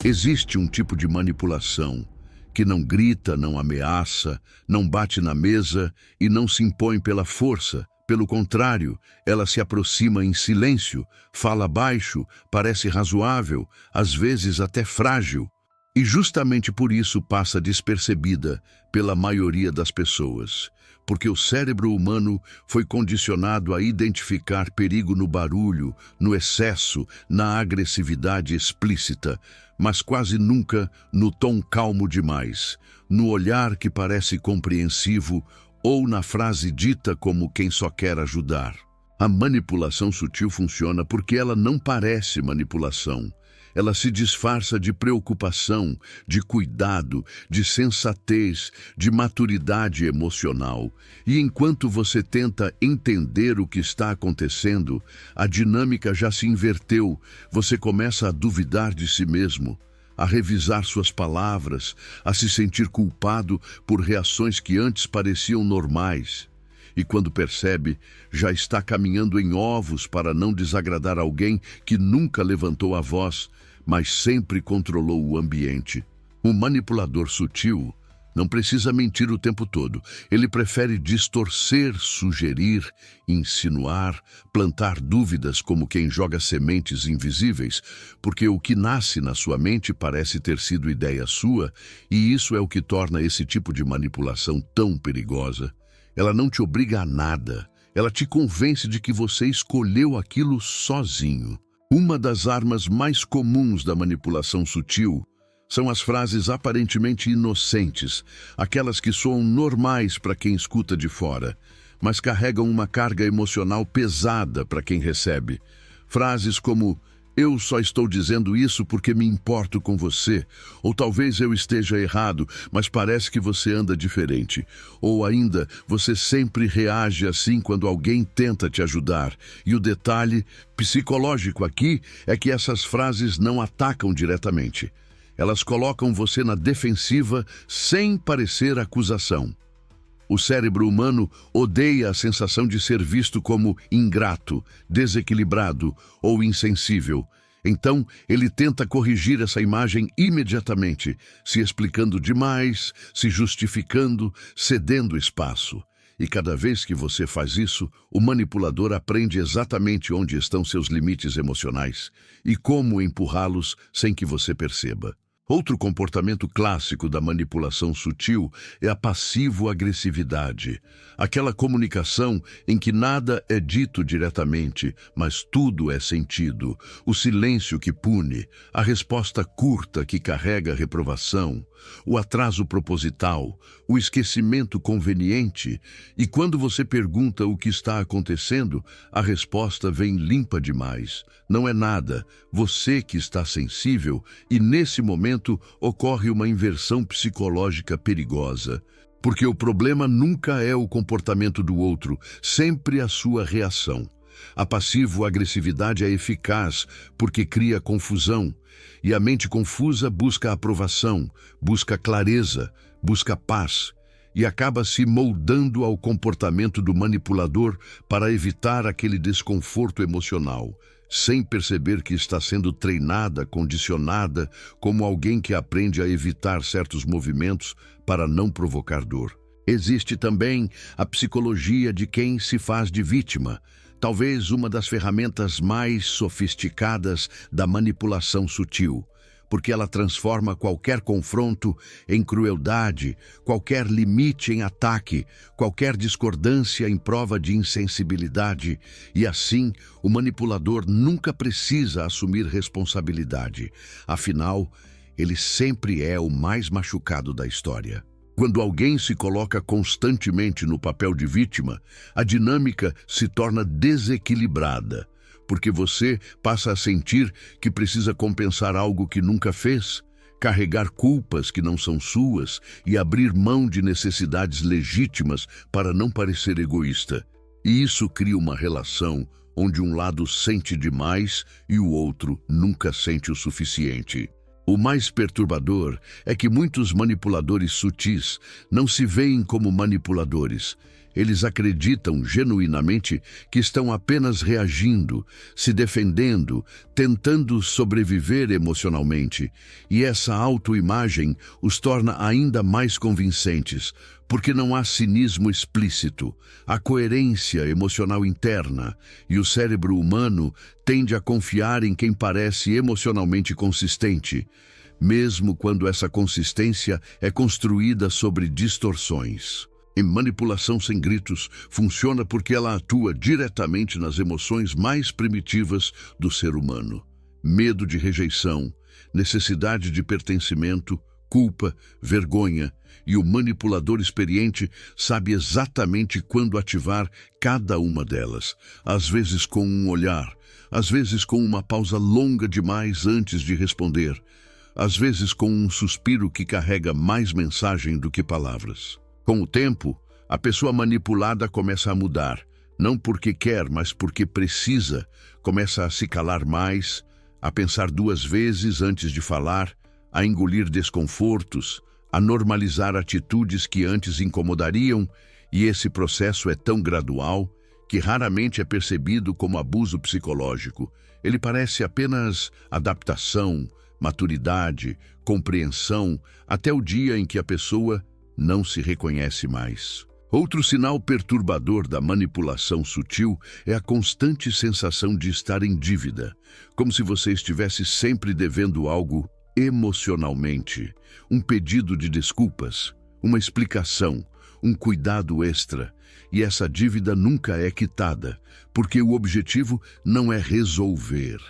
Existe um tipo de manipulação que não grita, não ameaça, não bate na mesa e não se impõe pela força. Pelo contrário, ela se aproxima em silêncio, fala baixo, parece razoável, às vezes até frágil. E justamente por isso passa despercebida pela maioria das pessoas. Porque o cérebro humano foi condicionado a identificar perigo no barulho, no excesso, na agressividade explícita, mas quase nunca no tom calmo demais, no olhar que parece compreensivo ou na frase dita como quem só quer ajudar. A manipulação sutil funciona porque ela não parece manipulação. Ela se disfarça de preocupação, de cuidado, de sensatez, de maturidade emocional. E enquanto você tenta entender o que está acontecendo, a dinâmica já se inverteu. Você começa a duvidar de si mesmo, a revisar suas palavras, a se sentir culpado por reações que antes pareciam normais. E quando percebe, já está caminhando em ovos para não desagradar alguém que nunca levantou a voz, mas sempre controlou o ambiente. O manipulador sutil não precisa mentir o tempo todo. Ele prefere distorcer, sugerir, insinuar, plantar dúvidas como quem joga sementes invisíveis, porque o que nasce na sua mente parece ter sido ideia sua, e isso é o que torna esse tipo de manipulação tão perigosa. Ela não te obriga a nada. Ela te convence de que você escolheu aquilo sozinho. Uma das armas mais comuns da manipulação sutil são as frases aparentemente inocentes, aquelas que soam normais para quem escuta de fora, mas carregam uma carga emocional pesada para quem recebe. Frases como: "Eu só estou dizendo isso porque me importo com você", ou "talvez eu esteja errado, mas parece que você anda diferente", ou ainda "você sempre reage assim quando alguém tenta te ajudar". E o detalhe psicológico aqui é que essas frases não atacam diretamente. Elas colocam você na defensiva sem parecer acusação. O cérebro humano odeia a sensação de ser visto como ingrato, desequilibrado ou insensível. Então, ele tenta corrigir essa imagem imediatamente, se explicando demais, se justificando, cedendo espaço. E cada vez que você faz isso, o manipulador aprende exatamente onde estão seus limites emocionais e como empurrá-los sem que você perceba. Outro comportamento clássico da manipulação sutil é a passivo-agressividade, aquela comunicação em que nada é dito diretamente, mas tudo é sentido, o silêncio que pune, a resposta curta que carrega reprovação, o atraso proposital, o esquecimento conveniente, e quando você pergunta o que está acontecendo, a resposta vem limpa demais. Não é nada, você que está sensível, e nesse momento ocorre uma inversão psicológica perigosa. Porque o problema nunca é o comportamento do outro, sempre a sua reação. A passivo-agressividade é eficaz porque cria confusão, e a mente confusa busca aprovação, busca clareza, busca paz, e acaba se moldando ao comportamento do manipulador para evitar aquele desconforto emocional, sem perceber que está sendo treinada, condicionada, como alguém que aprende a evitar certos movimentos para não provocar dor. Existe também a psicologia de quem se faz de vítima, talvez uma das ferramentas mais sofisticadas da manipulação sutil, porque ela transforma qualquer confronto em crueldade, qualquer limite em ataque, qualquer discordância em prova de insensibilidade, e assim o manipulador nunca precisa assumir responsabilidade. Afinal, ele sempre é o mais machucado da história. Quando alguém se coloca constantemente no papel de vítima, a dinâmica se torna desequilibrada, porque você passa a sentir que precisa compensar algo que nunca fez, carregar culpas que não são suas e abrir mão de necessidades legítimas para não parecer egoísta. E isso cria uma relação onde um lado sente demais e o outro nunca sente o suficiente. O mais perturbador é que muitos manipuladores sutis não se veem como manipuladores. Eles acreditam genuinamente que estão apenas reagindo, se defendendo, tentando sobreviver emocionalmente. E essa autoimagem os torna ainda mais convincentes, porque não há cinismo explícito, há coerência emocional interna, e o cérebro humano tende a confiar em quem parece emocionalmente consistente, mesmo quando essa consistência é construída sobre distorções. E manipulação sem gritos funciona porque ela atua diretamente nas emoções mais primitivas do ser humano. Medo de rejeição, necessidade de pertencimento, culpa, vergonha, e o manipulador experiente sabe exatamente quando ativar cada uma delas, às vezes com um olhar, às vezes com uma pausa longa demais antes de responder, às vezes com um suspiro que carrega mais mensagem do que palavras. Com o tempo, a pessoa manipulada começa a mudar, não porque quer, mas porque precisa, começa a se calar mais, a pensar 2 vezes antes de falar, a engolir desconfortos, a normalizar atitudes que antes incomodariam, e esse processo é tão gradual que raramente é percebido como abuso psicológico. Ele parece apenas adaptação, maturidade, compreensão, até o dia em que a pessoa não se reconhece mais. Outro sinal perturbador da manipulação sutil é a constante sensação de estar em dívida, como se você estivesse sempre devendo algo emocionalmente, um pedido de desculpas, uma explicação, um cuidado extra, e essa dívida nunca é quitada, porque o objetivo não é resolver,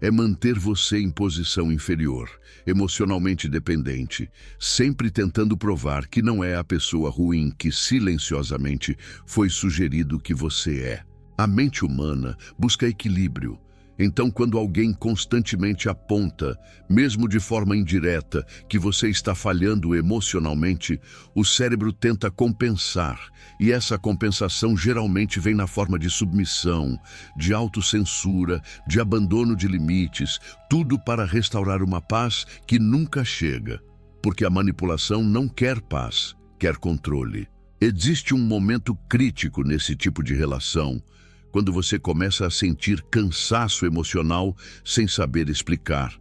é manter você em posição inferior, emocionalmente dependente, sempre tentando provar que não é a pessoa ruim que silenciosamente foi sugerido que você é. A mente humana busca equilíbrio. Então, quando alguém constantemente aponta, mesmo de forma indireta, que você está falhando emocionalmente, o cérebro tenta compensar, e essa compensação geralmente vem na forma de submissão, de autocensura, de abandono de limites, tudo para restaurar uma paz que nunca chega, porque a manipulação não quer paz, quer controle. Existe um momento crítico nesse tipo de relação, quando você começa a sentir cansaço emocional sem saber explicar,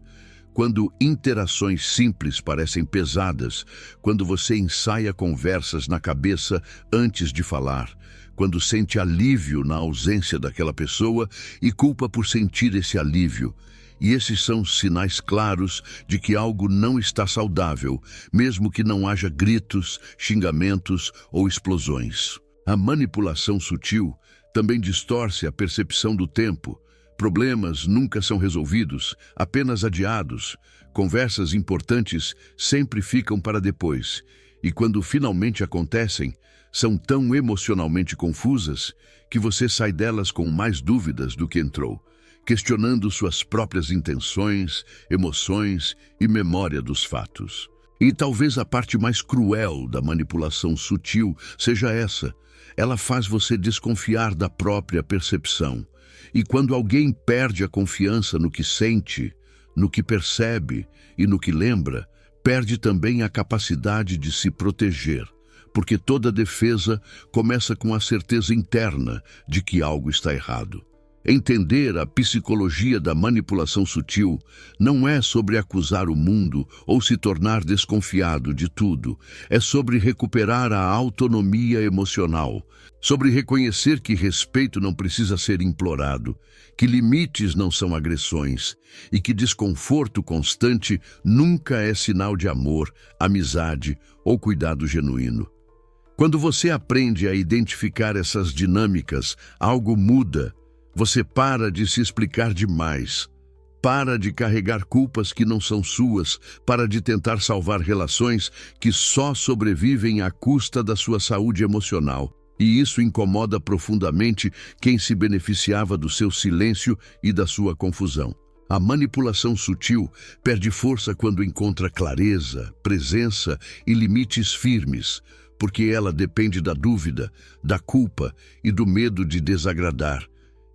quando interações simples parecem pesadas, quando você ensaia conversas na cabeça antes de falar, quando sente alívio na ausência daquela pessoa e culpa por sentir esse alívio. E esses são sinais claros de que algo não está saudável, mesmo que não haja gritos, xingamentos ou explosões. A manipulação sutil também distorce a percepção do tempo. Problemas nunca são resolvidos, apenas adiados. Conversas importantes sempre ficam para depois. E quando finalmente acontecem, são tão emocionalmente confusas que você sai delas com mais dúvidas do que entrou, questionando suas próprias intenções, emoções e memória dos fatos. E talvez a parte mais cruel da manipulação sutil seja essa. Ela faz você desconfiar da própria percepção. E quando alguém perde a confiança no que sente, no que percebe e no que lembra, perde também a capacidade de se proteger, porque toda defesa começa com a certeza interna de que algo está errado. Entender a psicologia da manipulação sutil não é sobre acusar o mundo ou se tornar desconfiado de tudo. É sobre recuperar a autonomia emocional, sobre reconhecer que respeito não precisa ser implorado, que limites não são agressões e que desconforto constante nunca é sinal de amor, amizade ou cuidado genuíno. Quando você aprende a identificar essas dinâmicas, algo muda. Você para de se explicar demais, para de carregar culpas que não são suas, para de tentar salvar relações que só sobrevivem à custa da sua saúde emocional. E isso incomoda profundamente quem se beneficiava do seu silêncio e da sua confusão. A manipulação sutil perde força quando encontra clareza, presença e limites firmes, porque ela depende da dúvida, da culpa e do medo de desagradar.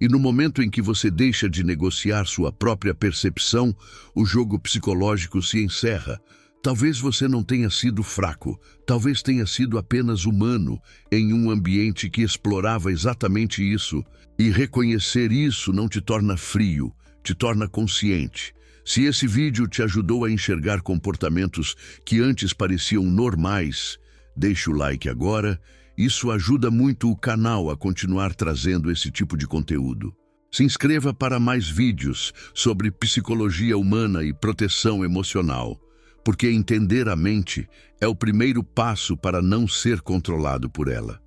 E no momento em que você deixa de negociar sua própria percepção, o jogo psicológico se encerra, Talvez você não tenha sido fraco, talvez tenha sido apenas humano em um ambiente que explorava exatamente isso. E reconhecer isso não te torna frio, te torna consciente. Se esse vídeo te ajudou a enxergar comportamentos que antes pareciam normais, deixe o like agora. Isso ajuda muito o canal a continuar trazendo esse tipo de conteúdo. Se inscreva para mais vídeos sobre psicologia humana e proteção emocional, porque entender a mente é o primeiro passo para não ser controlado por ela.